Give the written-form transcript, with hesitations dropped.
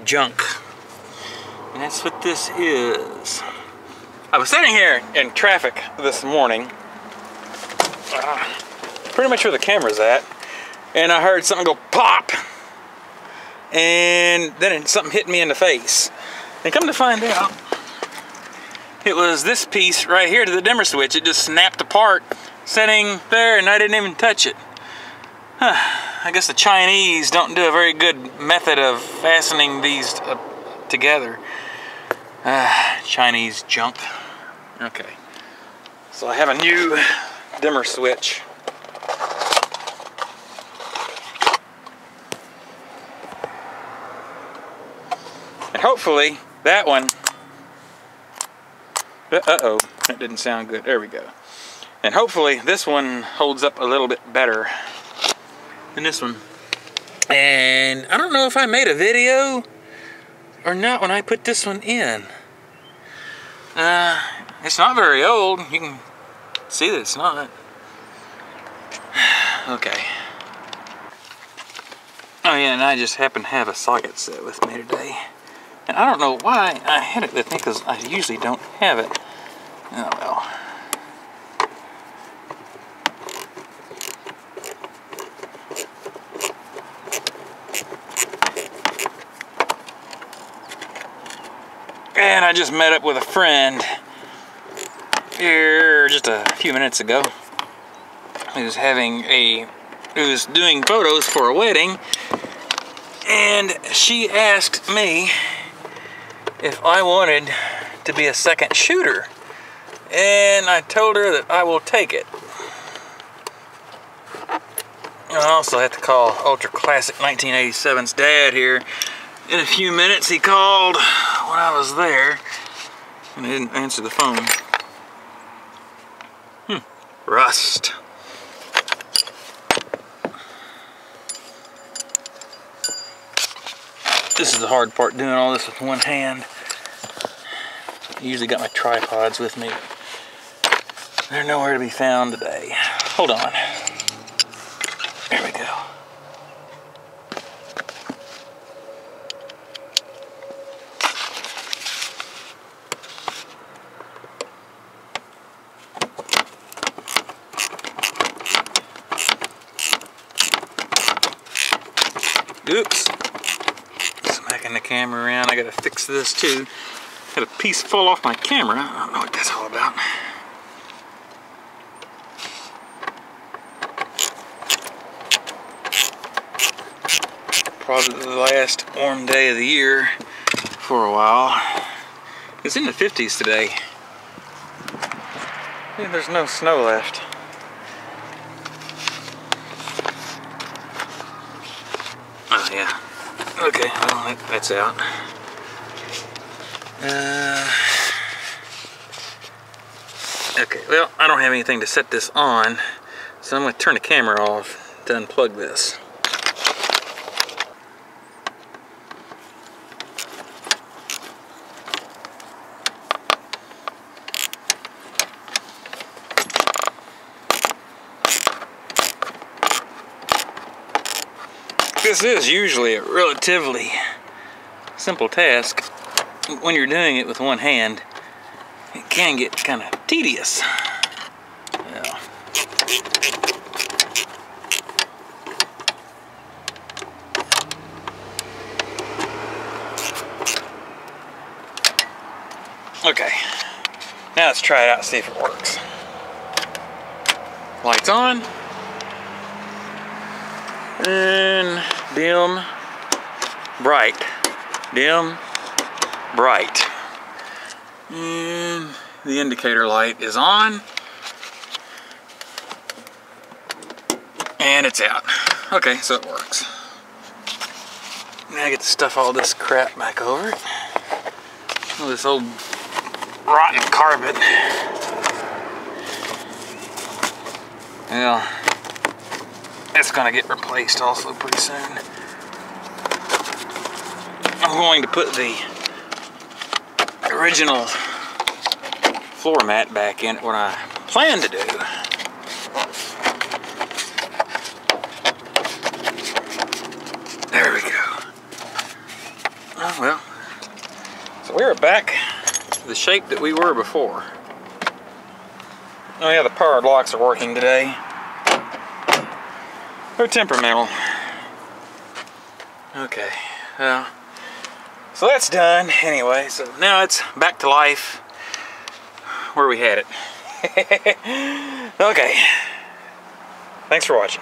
junk. And that's what this is. I was sitting here in traffic this morning, pretty much where the camera's at, and I heard something go pop, and then something hit me in the face. And come to find out, it was this piece right here to the dimmer switch. It just snapped apart, sitting there, and I didn't even touch it. I guess the Chinese don't do a very good method of fastening these together. Chinese junk. Okay, so I have a new dimmer switch. And hopefully that one, uh-oh, that didn't sound good. There we go. And hopefully this one holds up a little bit better than this one. And I don't know if I made a video or not when I put this one in. It's not very old. You can see that it's not. Okay. Oh yeah, and I just happen to have a socket set with me today. And I don't know why I had it with me, because I usually don't have it. Oh well. And I just met up with a friend here just a few minutes ago. He was doing photos for a wedding, and she asked me if I wanted to be a second shooter, and I told her that I will take it. I also have to call Ultra Classic 1987's dad here in a few minutes. He called when I was there, and he didn't answer the phone. Rust. This is the hard part, doing all this with one hand. I usually got my tripods with me. They're nowhere to be found today. Hold on. There we go. Oops. Smacking the camera around. I gotta fix this too. Had a piece fall off my camera. I don't know what that's all about. Probably the last warm day of the year for a while. It's in the 50s today. Yeah, there's no snow left. Oh yeah. Okay, well that's out. Okay, well I don't have anything to set this on, so I'm going to turn the camera off to unplug this. This is usually a relatively simple task. When you're doing it with one hand, it can get kind of tedious. Yeah. Okay, now let's try it out and see if it works. Lights on. And dim, bright, dim, bright. And the indicator light is on. And it's out. Okay, so it works. Now I get to stuff all this crap back over it. All this old rotten carpet. Well, it's gonna get replaced also pretty soon. I'm going to put the original floor mat back in what I plan to do. There we go. we're back to the shape that we were before. Oh yeah, the power locks are working today. They're temperamental. Okay, so that's done anyway. So now it's back to life where we had it. Okay, thanks for watching.